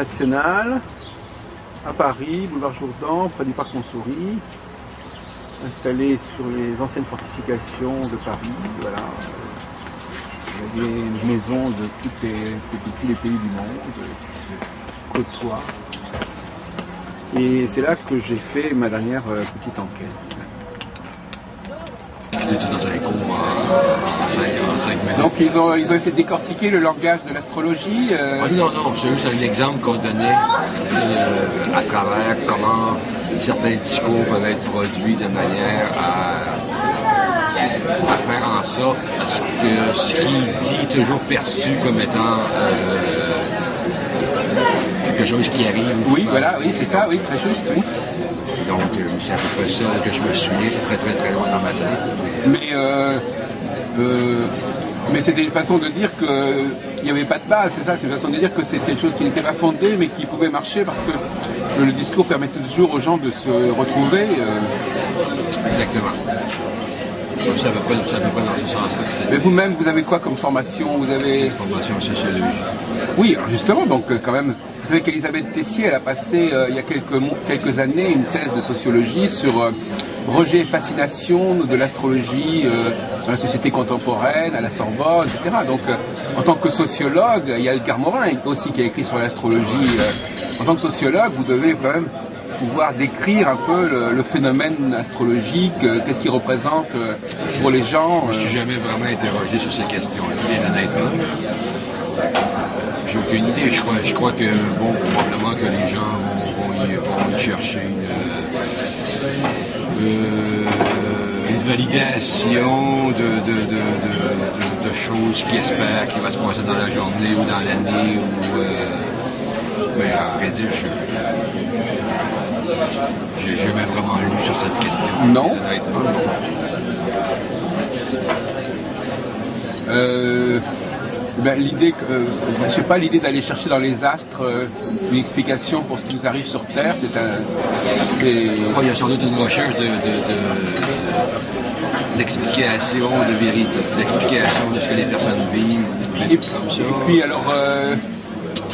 nationale, à Paris, boulevard Jourdan, près du parc Montsouris, installé sur les anciennes fortifications de Paris. Voilà. Il y a des maisons de tous les pays du monde qui se côtoient. Et c'est là que j'ai fait ma dernière petite enquête. J'étais dans un cours en 5 minutes. Donc ils ont essayé de décortiquer le langage de l'astrologie. Non, c'est juste un exemple qu'on donnait à travers comment certains discours peuvent être produits de manière à faire en sorte que ce qui dit est toujours perçu comme étant quelque chose qui arrive. Oui, voilà, oui, c'est ça, oui, très juste, oui. Donc, c'est à peu près ça que je me souviens, c'est très très loin dans ma tête. Mais c'était une façon de dire qu'il n'y avait pas de base, c'est ça, c'est une façon de dire que c'était quelque chose qui n'était pas fondé, mais qui pouvait marcher parce que le discours permettait toujours aux gens de se retrouver. Exactement. Donc, ça ne va pas dans ce sens-là. Mais vous-même, vous avez quoi comme formation? Vous avez une formation en sociologie. Oui, alors justement, donc quand même, vous savez qu'Elisabeth Tessier, elle a passé il y a quelques années une thèse de sociologie sur rejet et fascination de l'astrologie dans la société contemporaine, à la Sorbonne, etc. Donc en tant que sociologue, il y a Edgar Morin aussi qui a écrit sur l'astrologie. En tant que sociologue, vous devez quand même pouvoir décrire un peu le phénomène astrologique, qu'est-ce qu'il représente pour les gens. Je ne me suis jamais vraiment interrogé sur ces questions-là, bien honnêtement. J'ai aucune idée. Je crois que, bon, probablement que les gens vont y chercher une validation de choses qu'ils espèrent qu'il va se passer dans la journée ou dans l'année. Mais à vrai dire, j'ai jamais vraiment lu sur cette question. Non. L'idée je sais pas, l'idée d'aller chercher dans les astres une explication pour ce qui nous arrive sur Terre, il y a sans doute une recherche d'explication, de vérité, d'explication de ce que les personnes vivent, des trucs comme ça. Et puis alors...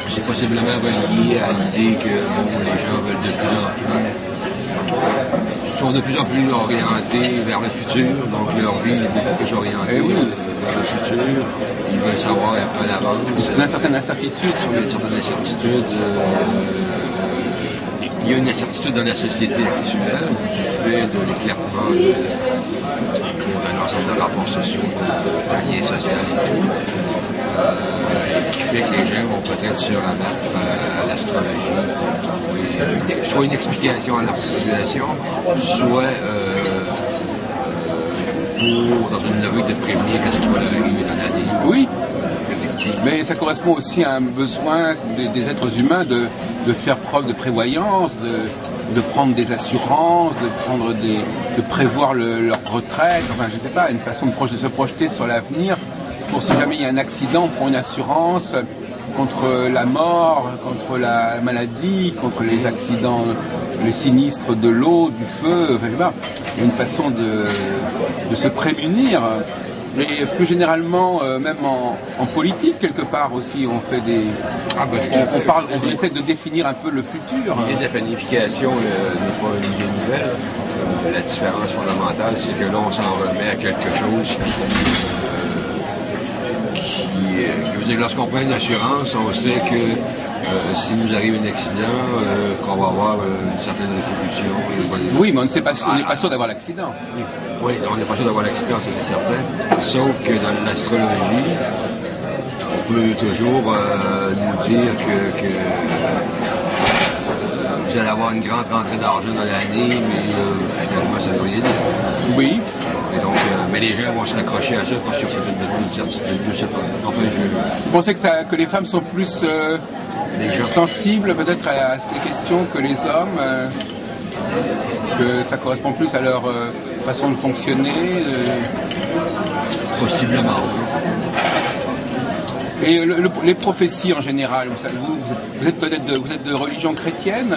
c'est possiblement relié à l'idée que les gens veulent sont de plus en plus orientés vers le futur, donc leur vie est beaucoup plus orientée vers le futur. Ils veulent savoir un peu à l'avance. Il y a une certaine incertitude. Il y a une incertitude dans la société actuelle du fait de l'éclatement de l'ensemble de rapports sociaux, de liens sociaux et tout. Qui fait que les gens vont peut-être se rabattre à l'astrologie pour trouver soit une explication à leur situation, soit pour, dans une logique de prévenir qu'est-ce qui va leur arriver dans l'année. Oui, mais ça correspond aussi à un besoin des êtres humains de faire preuve de prévoyance, de prendre des assurances, de prévoir leur retraite, enfin je ne sais pas, une façon de se projeter sur l'avenir. Pour si jamais il y a un accident, on prend une assurance contre la mort, contre la maladie, contre les accidents, les sinistres de l'eau, du feu, enfin, il y a une façon de se prémunir. Mais plus généralement, même en politique, quelque part aussi, on fait des... on essaie de définir un peu le futur. L'idée de la planification n'est pas une idée nouvelle. La différence fondamentale, c'est que là, on s'en remet à quelque chose je veux dire, lorsqu'on prend une assurance, on sait que si nous arrive un accident, qu'on va avoir une certaine rétribution. Oui, mais on n'est pas sûr d'avoir l'accident. Oui, on n'est pas sûr d'avoir l'accident, ça c'est certain. Sauf que dans l'astrologie, on peut toujours nous dire que vous allez avoir une grande rentrée d'argent dans l'année, mais finalement ça ne veut rien dire. Oui. Et donc, mais les gens vont se raccrocher à ça parce qu'ils ont peut-être besoin d'une certitude. Je sais pas. Enfin, Vous pensez que les femmes sont plus sensibles peut-être à ces questions que les hommes, que ça correspond plus à leur façon de fonctionner Possiblement. Et les prophéties en général, vous êtes peut-être vous êtes de religion chrétienne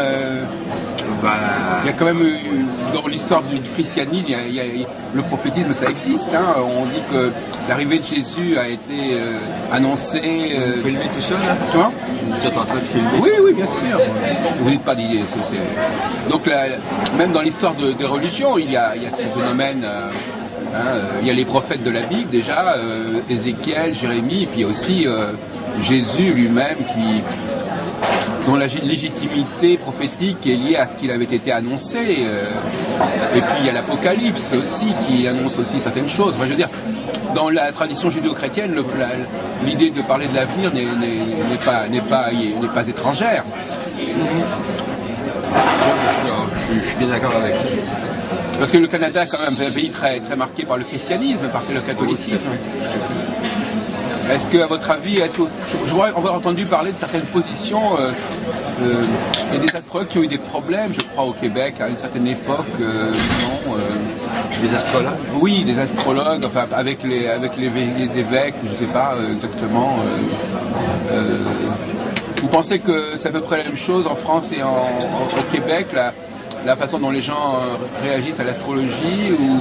Il y a quand même, dans l'histoire du christianisme, le prophétisme, ça existe. Hein. On dit que l'arrivée de Jésus a été annoncée. Vous filmez tout ça, là? Comment? Vous êtes en train de filmer? Oui, oui, bien sûr. Vous n'êtes pas d'idée. Donc, même dans l'histoire des religions, il y a ce phénomène. Il y a les prophètes de la Bible, déjà, Ézéchiel, Jérémie, et puis aussi Jésus lui-même dont la légitimité prophétique est liée à ce qu'il avait été annoncé. Et puis il y a l'Apocalypse aussi qui annonce aussi certaines choses. Enfin, je veux dire, dans la tradition judéo-chrétienne, l'idée de parler de l'avenir n'est pas étrangère. Je suis bien d'accord avec ça. Parce que le Canada est quand même un pays très, très marqué par le christianisme, par le catholicisme. Est-ce que, à votre avis, on a entendu parler de certaines positions, il y a des astrologues qui ont eu des problèmes, je crois, au Québec, à une certaine époque, Des astrologues? Oui, des astrologues, enfin, avec les évêques, je ne sais pas exactement. Vous pensez que c'est à peu près la même chose en France et au Québec, la façon dont les gens réagissent à l'astrologie ou...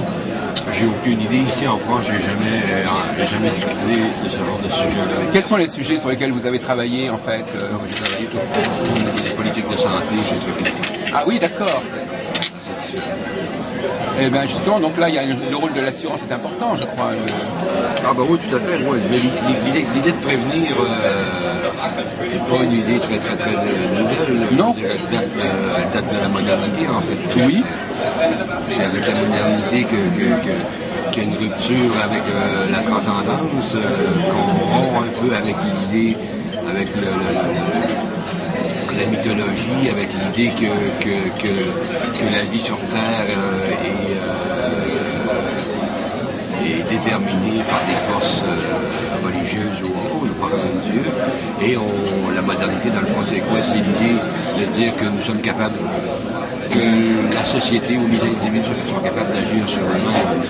J'ai aucune idée. Ici en France, j'ai jamais discuté de ce genre de sujet-là. Quels sont les sujets sur lesquels vous avez travaillé en fait? J'ai travaillé tout le temps, des politiques de santé, j'ai travaillé. Ah oui, d'accord. Et bien justement, donc là, le rôle de l'assurance est important, je crois. Ah bah oui, tout à fait. Oui. Mais l'idée de prévenir n'est pas une idée très nouvelle. Non. Elle date de la modernité, en fait. Oui. C'est avec la modernité qu'il y a une rupture avec la transcendance, qu'on rompt un peu avec l'idée, avec la mythologie, avec l'idée que la vie sur Terre est déterminée par des forces religieuses ou par un Dieu. Et la modernité, dans le fond, c'est quoi? C'est l'idée de dire que nous sommes capables, que la société ou les individus sont capables d'agir sur eux-mêmes.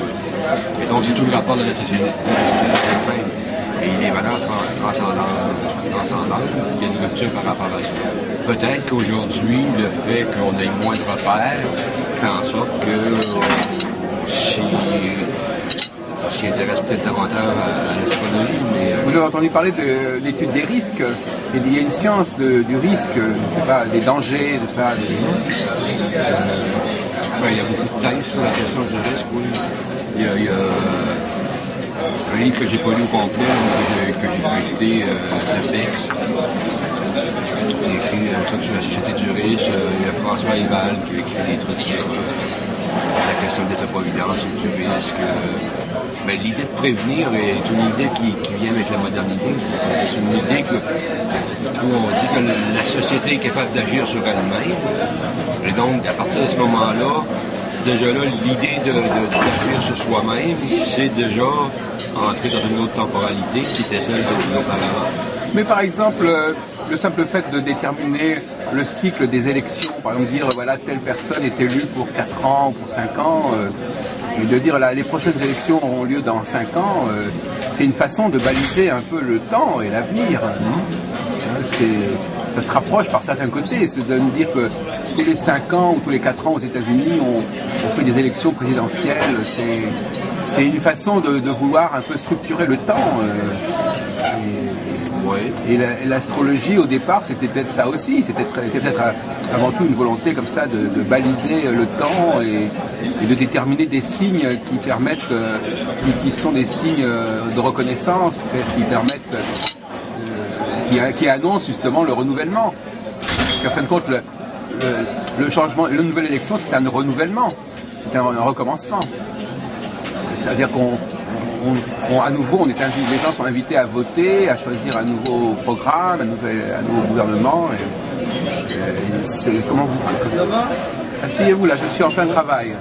Et donc, c'est tout le rapport de la société elle-même. Et les valeurs transcendantes, il y a une rupture par rapport à ça. Peut-être qu'aujourd'hui, le fait qu'on ait moins de repères fait en sorte que s'y intéresse peut-être davantage à l'astrologie. Vous avez entendu parler de l'étude des risques. Il y a une science du risque, je sais pas, des dangers, de ça. Il y a beaucoup de thèses sur la question du risque, oui. Il y a un livre que j'ai pas lu au complet, mais que j'ai feuilleté de Bex, qui a écrit un truc sur la société du risque. Il y a François Ival qui a écrit des trucs sur la question de l'état-providence et du risque. Mais l'idée de prévenir est une idée qui vient avec la modernité. C'est une idée où on dit que la société est capable d'agir sur elle-même. Et donc, à partir de ce moment-là, déjà là, l'idée d'agir sur soi-même, c'est déjà entrer dans une autre temporalité qui était celle de l'auparavant. Mais par exemple, le simple fait de déterminer le cycle des élections, par exemple dire voilà, telle personne est élue pour 4 ans ou pour 5 ans, et de dire là, les prochaines élections auront lieu dans 5 ans, c'est une façon de baliser un peu le temps et l'avenir. Ça se rapproche par certains côtés, c'est de nous dire que tous les 5 ans ou tous les 4 ans aux États-Unis, on fait des élections présidentielles. C'est une façon de vouloir un peu structurer le temps. Et l'astrologie, au départ, c'était peut-être ça aussi. C'était peut-être avant tout une volonté comme ça de baliser le temps et de déterminer des signes qui permettent, qui sont des signes de reconnaissance, qui permettent, qui annoncent justement le renouvellement. Parce qu'en fin de compte, le changement, la nouvelle élection, c'est un renouvellement, c'est un recommencement. C'est-à-dire à nouveau, les gens sont invités à voter, à choisir un nouveau programme, un nouveau gouvernement. Comment vous... Ça va ? Asseyez-vous là, je suis en plein travail.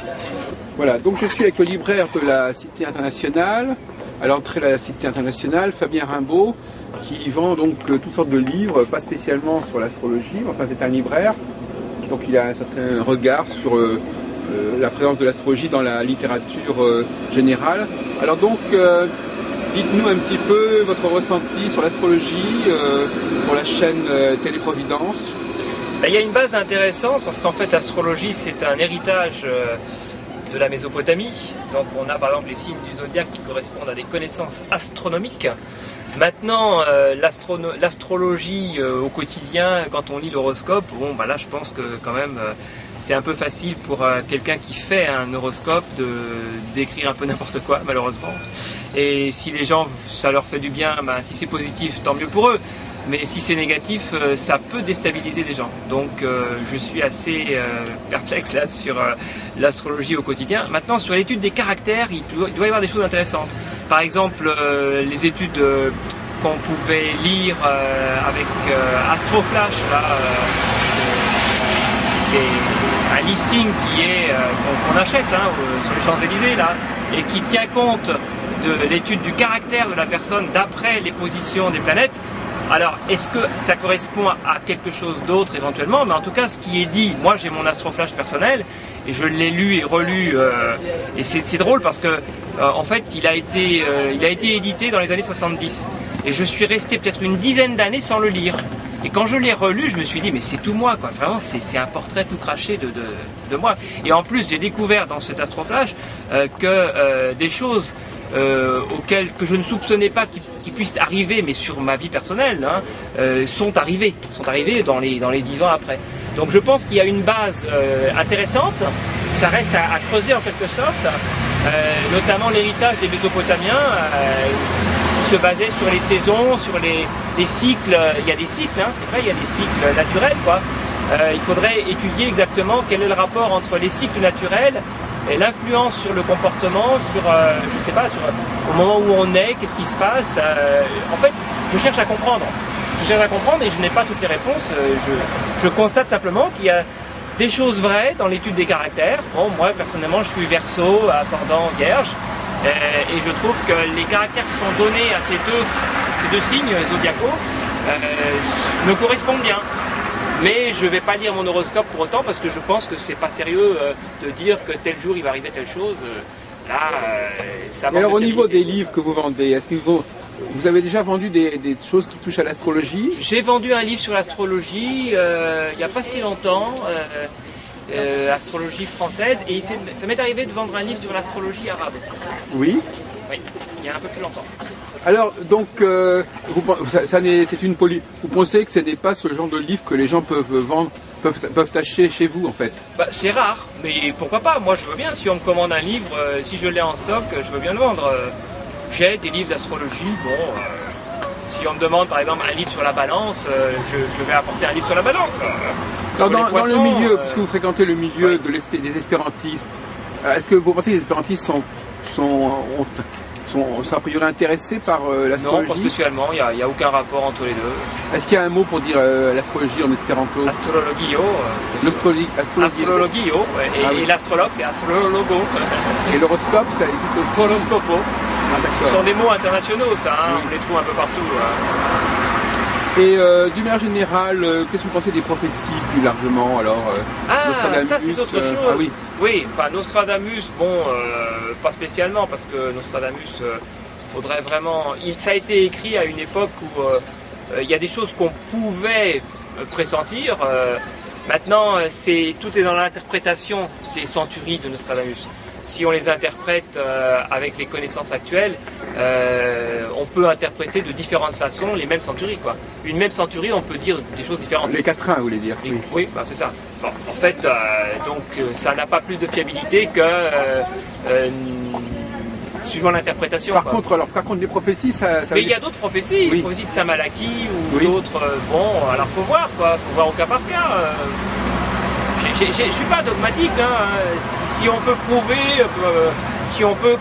Voilà, donc je suis avec le libraire de la Cité Internationale, à l'entrée de la Cité Internationale, Fabien Rimbaud, qui vend donc toutes sortes de livres, pas spécialement sur l'astrologie, enfin c'est un libraire, donc il a un certain regard sur la présence de l'astrologie dans la littérature générale. Alors donc, dites-nous un petit peu votre ressenti sur l'astrologie pour la chaîne Téléprovidence. Il y a une base intéressante parce qu'en fait l'astrologie c'est un héritage de la Mésopotamie. Donc on a par exemple les signes du zodiaque qui correspondent à des connaissances astronomiques. Maintenant l'astrologie au quotidien, quand on lit l'horoscope, bon là je pense que quand même c'est un peu facile pour quelqu'un qui fait un horoscope d'écrire un peu n'importe quoi malheureusement. Et si les gens, ça leur fait du bien, si c'est positif tant mieux pour eux. Mais si c'est négatif, ça peut déstabiliser des gens. Donc je suis assez perplexe là sur l'astrologie au quotidien. Maintenant, sur l'étude des caractères, il doit y avoir des choses intéressantes. Par exemple, les études qu'on pouvait lire avec Astroflash, là, c'est un listing qui est qu'on achète sur les Champs-Élysées là, et qui tient compte de l'étude du caractère de la personne d'après les positions des planètes. Alors, est-ce que ça correspond à quelque chose d'autre éventuellement? Mais en tout cas, ce qui est dit, moi j'ai mon Astroflash personnel, et je l'ai lu et relu, et c'est drôle parce que, en fait, il a été édité dans les années 70. Et je suis resté peut-être une dizaine d'années sans le lire. Et quand je l'ai relu, je me suis dit, mais c'est tout moi, quoi. Vraiment, c'est un portrait tout craché de moi. Et en plus, j'ai découvert dans cet Astroflash que des choses auxquelles que je ne soupçonnais pas qui puissent arriver, mais sur ma vie personnelle, sont arrivées dans les 10 ans après. Donc je pense qu'il y a une base intéressante, ça reste à creuser en quelque sorte, notamment l'héritage des Mésopotamiens, qui se basait sur les saisons, sur les cycles. Il y a des cycles, c'est vrai, il y a des cycles naturels, quoi. Il faudrait étudier exactement quel est le rapport entre les cycles naturels et l'influence sur le comportement, sur, je sais pas, au moment où on est, qu'est-ce qui se passe. En fait, je cherche à comprendre. Et je n'ai pas toutes les réponses. Je constate simplement qu'il y a des choses vraies dans l'étude des caractères. Bon, moi, personnellement, je suis Verseau, ascendant Vierge. Et je trouve que les caractères qui sont donnés à ces deux signes zodiacaux me correspondent bien. Mais je ne vais pas lire mon horoscope pour autant parce que je pense que c'est pas sérieux de dire que tel jour il va arriver telle chose. Ça. Et alors au niveau des livres que vous vendez, est-ce que vous avez déjà vendu des choses qui touchent à l'astrologie? J'ai vendu un livre sur l'astrologie il n'y a pas si longtemps, astrologie française, et ça m'est arrivé de vendre un livre sur l'astrologie arabe. Oui. Oui, il y a un peu plus longtemps. Alors, donc, vous pensez que ce n'est pas ce genre de livre que les gens peuvent vendre, peuvent acheter chez vous, en fait? C'est rare, mais pourquoi pas? Moi, je veux bien. Si on me commande un livre, si je l'ai en stock, je veux bien le vendre. J'ai des livres d'astrologie. Bon, si on me demande, par exemple, un livre sur la balance, je vais apporter un livre sur la balance. Alors, dans le milieu, puisque vous fréquentez le milieu des espérantistes, est-ce que vous pensez que les espérantistes sont a priori intéressés par l'astrologie? Non, pas spécialement, il n'y a aucun rapport entre les deux. Est-ce qu'il y a un mot pour dire l'astrologie en espéranto? Astrologio. Astrologio, et l'astrologue c'est astrologo. Et l'horoscope, ça existe aussi? Horoscopo. Ce sont des mots internationaux, ça, oui. On les trouve un peu partout. Et d'une manière générale, qu'est-ce que vous pensez des prophéties plus largement alors ça c'est autre chose. Ah oui. Oui, enfin Nostradamus, pas spécialement parce que Nostradamus, faudrait vraiment. Ça a été écrit à une époque où il y a des choses qu'on pouvait pressentir. Maintenant, tout est dans l'interprétation des centuries de Nostradamus. Si on les interprète avec les connaissances actuelles, on peut interpréter de différentes façons les mêmes centuries, quoi. Une même centurie, on peut dire des choses différentes. Les quatrains, vous voulez dire? Oui, c'est ça. Bon, en fait, ça n'a pas plus de fiabilité que suivant l'interprétation. Par contre, les prophéties, Mais il y a d'autres prophéties, les prophéties de Saint-Malachie ou d'autres. Alors faut voir, quoi. Faut voir au cas par cas. Je ne suis pas dogmatique, si on peut prouver, si on peut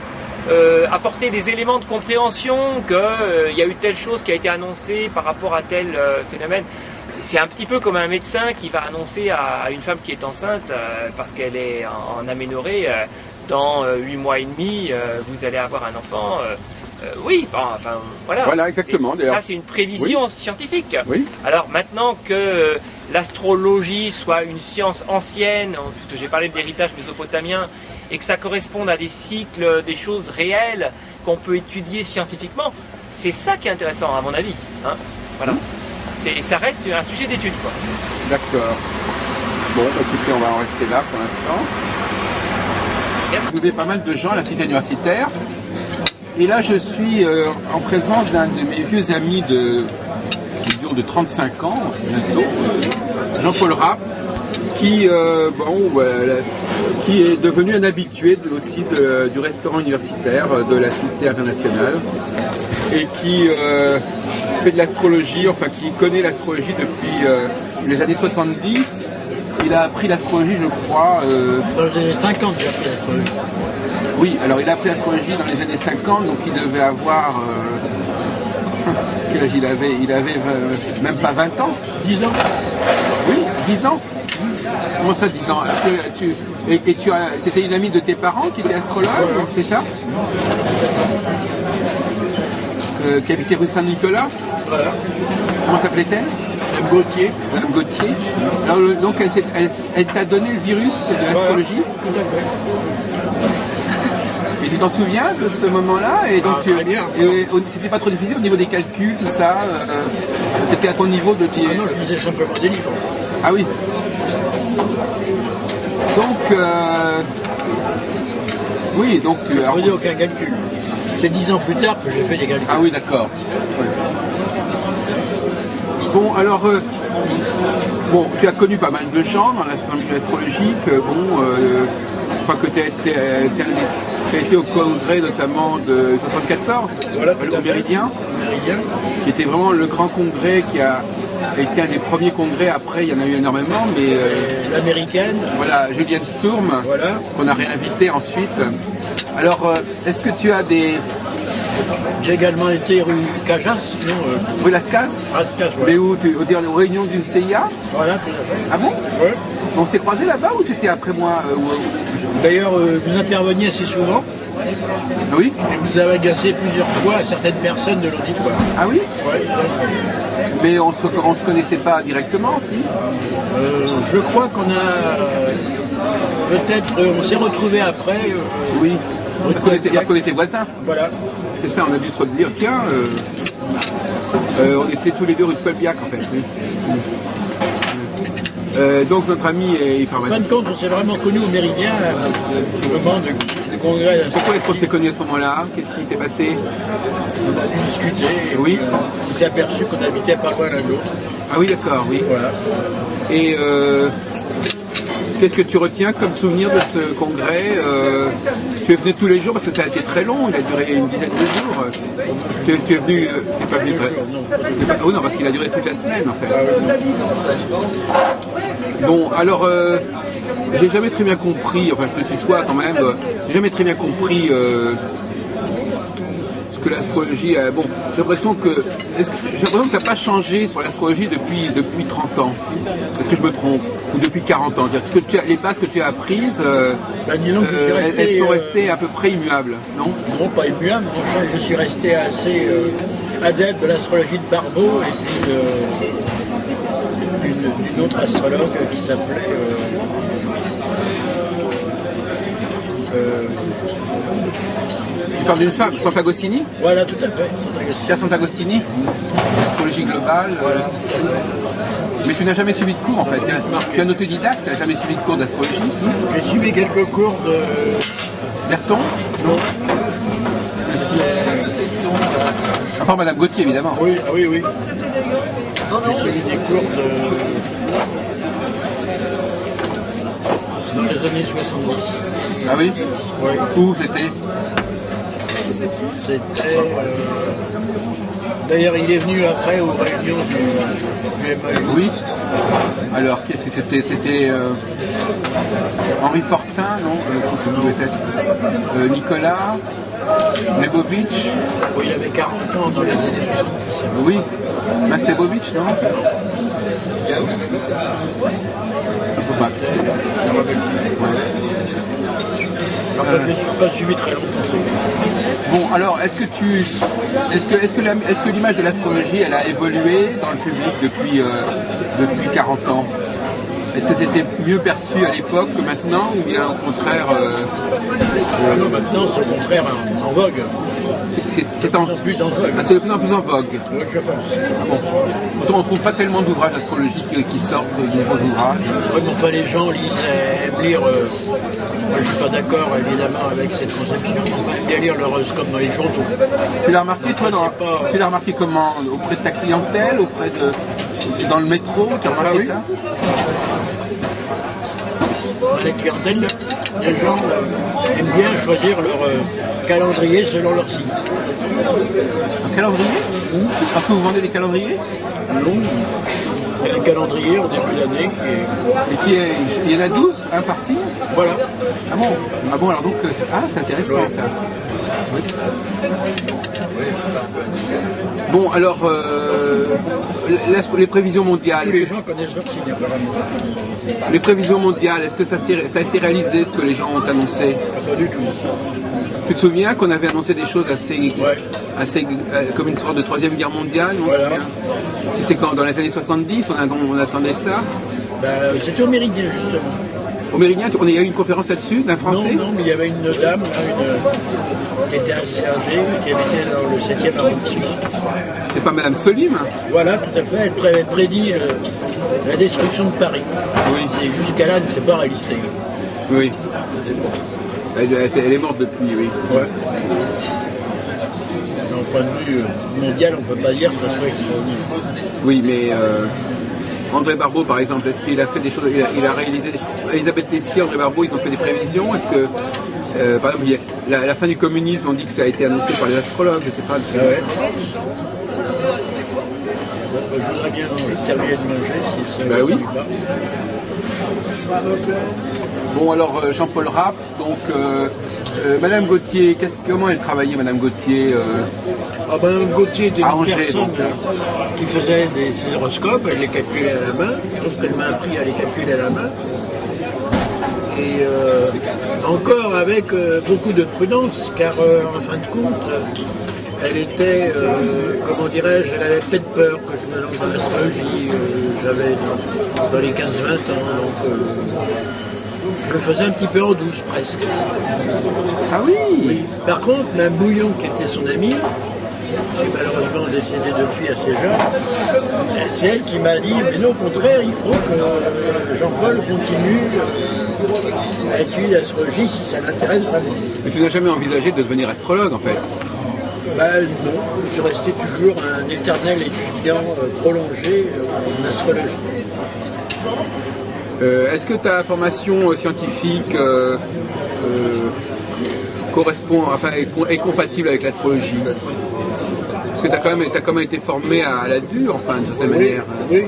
apporter des éléments de compréhension qu'il y a eu telle chose qui a été annoncée par rapport à tel phénomène. C'est un petit peu comme un médecin qui va annoncer à une femme qui est enceinte, parce qu'elle est en aménorrhée, dans 8 mois et demi, vous allez avoir un enfant. Voilà. Voilà, exactement. Ça, c'est une prévision scientifique. Oui. Alors maintenant que l'astrologie soit une science ancienne, puisque j'ai parlé de l'héritage mésopotamien, et que ça corresponde à des cycles, des choses réelles qu'on peut étudier scientifiquement, c'est ça qui est intéressant à mon avis. Voilà. ça reste un sujet d'étude, quoi. D'accord. Bon, écoutez, on va en rester là pour l'instant. Merci. Vous avez pas mal de gens à la cité universitaire. Et là, je suis en présence d'un de mes vieux amis qui dure de 35 ans, bientôt, Jean-Paul Rapp, qui est devenu un habitué aussi du restaurant universitaire de la Cité internationale et qui fait de l'astrologie, enfin qui connaît l'astrologie depuis les années 70. Il a appris l'astrologie, je crois... Dans les années 50, j'ai appris l'astrologie. Oui, alors il a appris l'astrologie dans les années 50, donc il devait avoir... quel âge il avait? Il avait même pas 20 ans. 10 ans. Oui, 10 ans. Comment ça, 10 ans? C'était une amie de tes parents qui était astrologue, c'est ça? Qui habitait rue Saint-Nicolas? Voilà. Comment s'appelait-elle? Madame Gauthier. Madame Gauthier. Alors, donc elle t'a donné le virus de l'astrologie? Tout à fait. Et tu t'en souviens de ce moment-là? Et donc, très bien. c'était pas trop difficile au niveau des calculs, tout ça? C'était à ton niveau de tes... Ah non, je lisais simplement des livres. Ah oui. Donc, oui, donc... Je ne faisais aucun calcul. C'est 10 ans plus tard que j'ai fait des calculs. Ah oui, d'accord. Ouais. Bon, alors, tu as connu pas mal de gens dans milieu astrologique. Je crois que tu as été au congrès notamment de 74, voilà, au Méridien, qui était vraiment le grand congrès qui a été un des premiers congrès. Après, il y en a eu énormément, mais... l'américaine. Voilà, Julian Sturm, voilà. Qu'on a réinvité ensuite. Alors, est-ce que tu as des... J'ai également été rue Cajas, sinon... Rue Lascaz? Lascaz, mais où aux réunions du CIA? Voilà, tout à fait. Ah bon? Ouais. On s'est croisés là-bas ou c'était après moi D'ailleurs, vous interveniez assez souvent. Ah oui? Et vous avez agacé plusieurs fois certaines personnes de l'auditoire. Ah oui? Ouais. Mais on se connaissait pas directement, si? Je crois qu'on a... Peut-être... on s'est retrouvés après. Oui. Parce qu'on était voisins. Voilà. C'est ça, on a dû se redire, tiens, on était tous les deux rue de Colbiac en fait. Oui. Donc notre ami est pharmacien. En fin de compte, on s'est vraiment connus au Méridien, au moment du congrès. Pourquoi est-ce qu'on s'est connus à ce moment-là? Qu'est-ce qui s'est passé? On a discuté. Oui. On s'est aperçu qu'on habitait pas loin l'un de l'autre. Ah oui, d'accord, oui. Voilà. Et qu'est-ce que tu retiens comme souvenir de ce congrès? Tu es venu tous les jours parce que ça a été très long, il a duré une dizaine de jours. Tu es venu, tu n'es pas venu oh non, parce qu'il a duré toute la semaine en fait. Bon, alors, j'ai jamais très bien compris, enfin je te tutoie quand même, j'ai jamais très bien compris ce que l'astrologie... bon, j'ai l'impression que tu n'as pas changé sur l'astrologie depuis 30 ans. Est-ce que je me trompe? Ou depuis 40 ans? Est-ce que les bases que tu as apprises, elles sont restées à peu près immuables, non? Non, pas immuables. Je suis resté assez adepte de l'astrologie de Barbeau et puis d'une autre astrologue qui s'appelait... Tu parles d'une femme, Sant'Agostini? Voilà, tout à fait. Pierre Sant'Agostini, astrologie globale. Voilà. Mais tu n'as jamais suivi de cours en fait. Tu es un autodidacte, tu n'as jamais suivi de cours d'astrologie, si? J'ai suivi quelques cours de... Berton? Non. À part Madame Gauthier, évidemment. Oui, oui, oui. J'ai suivi des cours dans les années 70. Ah oui? Oui. Où c'était? C'était... D'ailleurs, il est venu après aux réunions du MAU. Oui. Alors, qu'est-ce que c'était? C'était Henri Fortin, non? Ça pouvait être Nicolas Lebovitch. Oui, il avait 40 ans dans les années 70. Oui. Max Lebovitch, non? Je ne sais pas. Je ne suis pas suivi très longtemps. Bon, alors, est-ce que l'image de l'astrologie, elle a évolué dans le public depuis 40 ans? Est-ce que c'était mieux perçu à l'époque que maintenant, ou bien au contraire... Non, maintenant, c'est au contraire en vogue. c'est en plus en vogue. Ah, c'est de plus en plus en vogue. Oui, je pense. Pourtant, on ne trouve pas tellement d'ouvrages astrologiques qui sortent, de nouveaux ouvrages. Oui, mais enfin, les gens aiment lire. Moi, je ne suis pas d'accord évidemment avec cette conception. Enfin, ils aiment bien lire l'horoscope dans les journaux. Tu l'as remarqué, toi, pas- tu l'as remarqué comment? Auprès de ta clientèle, dans le métro, tu as remarqué oui. ça? Dans les clientèles, les gens aiment bien choisir leur calendrier selon leur signe. Un calendrier? Parce que vous vendez des calendriers? Non. Il y a un calendrier au début d'année qui est. Et il y en a 12, un par signe? Voilà. Ah bon, alors donc, c'est intéressant ça. Bon, alors, les prévisions mondiales. Tous les gens connaissent leur signe apparemment. Les prévisions mondiales, est-ce que ça s'est réalisé, ce que les gens ont annoncé? Pas du tout. Tu te souviens qu'on avait annoncé des choses assez Ouais. comme une sorte de troisième guerre mondiale, non? Voilà. C'était quand, dans les années 70, on attendait ça. C'était au Méridien justement. Au Méridien, il y a eu une conférence là-dessus, d'un Français? Non, mais il y avait une dame qui était assez âgée, qui habitait dans le 7e arrondissement. C'est pas Madame Solim? Voilà, tout à fait. Elle prédit la destruction de Paris. Oui. C'est jusqu'à là, ne s'est pas réalisé. Oui. Elle est morte depuis, oui. Ouais. D'un point de vue mondial, on ne peut pas dire que ce soit extraordinaire. Oui, mais André Barbeau, par exemple, est-ce qu'il a fait des choses, il a réalisé, Elisabeth Tessier, André Barbeau, ils ont fait des prévisions? Est-ce que, par exemple, la fin du communisme, on dit que ça a été annoncé par les astrologues, je sais pas. Ah ouais. Je voudrais bien terminer de manger si ça Bah oui. pas. Bon, alors Jean-Paul Rapp, donc Madame Gauthier, comment elle travaillait, Madame Gauthier? Madame Gauthier était À une Angers, personne donc. qui faisait ses horoscopes, elle les calculait à la main, sauf qu'elle m'a appris à les calculer à la main. Et encore avec beaucoup de prudence, car en fin de compte, elle était, comment dirais-je, elle avait peut-être peur que je me lance dans l'astrologie. J'avais dans les 15-20 ans, donc je le faisais un petit peu en douce presque. Ah oui, Oui. Par contre, Mme Bouillon, qui était son amie, qui est malheureusement décédée depuis assez jeune, c'est elle qui m'a dit, mais non, au contraire, il faut que Jean-Paul continue à étudier l'astrologie si ça l'intéresse vraiment. mais tu n'as jamais envisagé de devenir astrologue, en fait? Non, je suis resté toujours un éternel étudiant prolongé en astrologie. Est-ce que ta formation scientifique correspond, enfin, est compatible avec l'astrologie? Parce que tu as quand même été formé à la dure, enfin, de cette manière. Oui.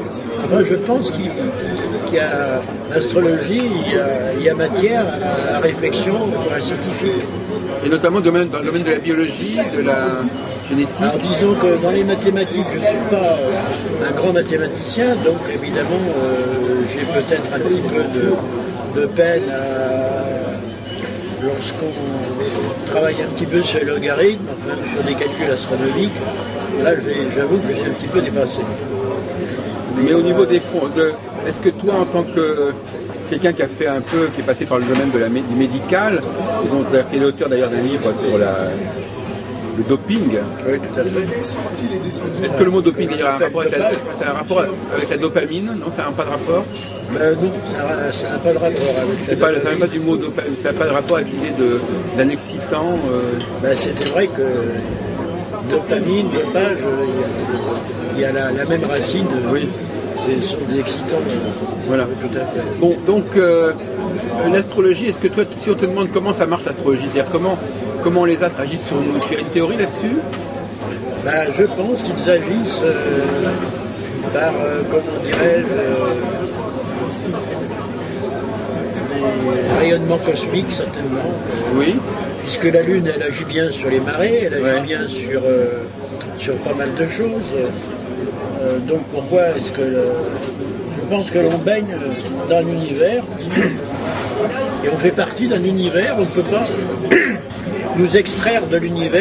Moi, je pense qu'il y a l'astrologie, il y a matière à réflexion pour un scientifique. Et notamment dans le domaine de la biologie, de la génétique. Alors disons que dans les mathématiques, je ne suis pas un grand mathématicien, donc évidemment j'ai peut-être un petit peu de peine lorsqu'on travaille un petit peu sur le logarithme, enfin sur des calculs astronomiques. Là j'avoue que je suis un petit peu dépassé. Mais au niveau des fonds, est-ce que toi, en tant que quelqu'un qui a fait un peu, qui est passé par le domaine du médical, qui est l'auteur d'ailleurs d'un livre sur le doping. Oui, tout à fait. Est-ce que le mot doping a un rapport avec la dopamine? Non, ça n'a pas de rapport? Non, ça n'a pas de rapport avec Ça n'a pas du mot dopamine, ça n'a pas de rapport avec l'idée d'un excitant. C'était vrai que dopamine, dopage, il y a la même racine. Oui. Ce sont des excitants. Voilà. Tout à fait. Bon, donc l'astrologie, est-ce que toi, si on te demande comment ça marche l'astrologie, c'est-à-dire comment les astres agissent sur nous, tu as une théorie là-dessus? Je pense qu'ils agissent par, comment dirais-je, des rayonnements cosmiques certainement. Oui. Puisque la Lune, elle agit bien sur les marées, elle agit bien sur pas mal de choses. Donc pourquoi est-ce que... je pense que l'on baigne dans l'univers et on fait partie d'un univers, on ne peut pas nous extraire de l'univers.